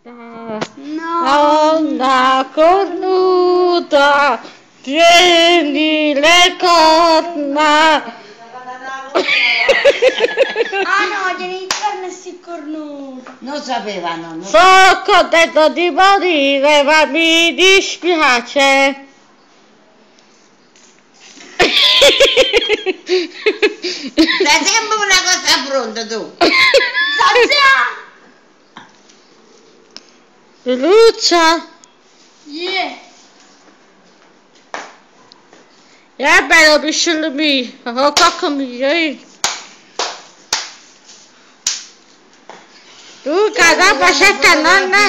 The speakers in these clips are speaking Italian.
No. Donna cornuta, tieni le corna. Ah no, tieni il corno e si cornuto. Non sapevano. Sono contento di morire, ma mi dispiace. Dai sempre una cosa pronta tu. Sazia! Lucia, Yeah. è bello pisciolo mio, ho cocco mio. Tu cada bacetta nonna,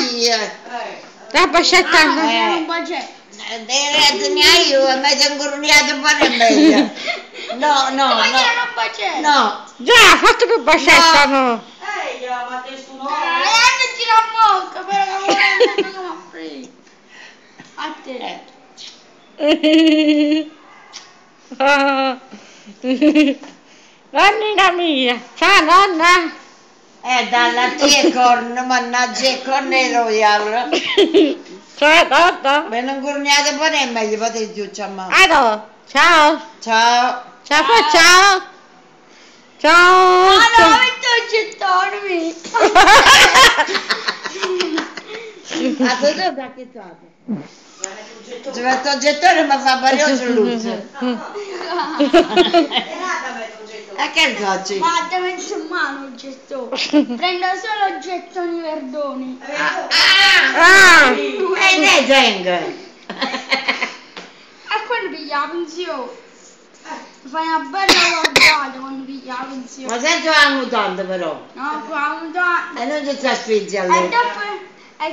da bacetta nonna. Non c'è. Io mi sono incurniato un po' di meglio. No. Non c'è. No. Già, fatto più bacetta no. Non gira a bocca, però non mi apri. A te. Nonnina mia, ciao nonna. Dalla tia corno, mannaggia il corno e royale. Ciao nonna. Mi sono incurniato un po' di meglio, potete giù, ciao. Allora, ciao. Ciao. Ciao, ciao. Ciao. Ah no, metto il gettone mi. A tu da che fate? Ci metto il gettone ma fa barioso luce. E che facci? Ma te metto in mano il gettone. Prendo solo gettoni verdoni. Ah. E ne tengo. E quello piglia la pensione. Fai una bella guardata quando piglia la pensione. Ma sento la mutanda però. No, qua un giorno. E non ci sta spingi E allora.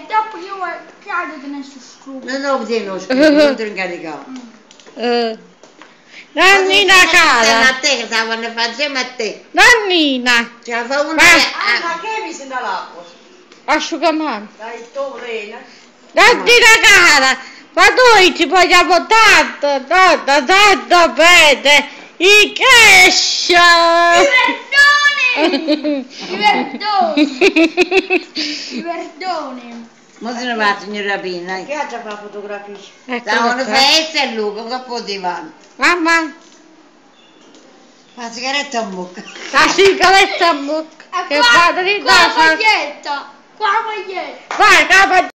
dopo io cado te ne su scrupolo. Non ho potuto scrivere, non ti incaricavo. Nonnina cara. A te che stavano facendo a te. Nonnina. Ce la fa una. Ma che mi sembra l'acqua? Asciugamano. Dai, Torena. Nonnina cara. Ma noi ti vogliamo tanto, tanto bene. I crescia. I verdoni. Ma se ne va, signora Pina. Che ha già fa fotografia? Stavano festa e Luca, che potevano. Mamma, La sigaretta in bocca. la sigaretta in bocca. Che padre Qua da maglietta. Qua maglietta. Vai, capa.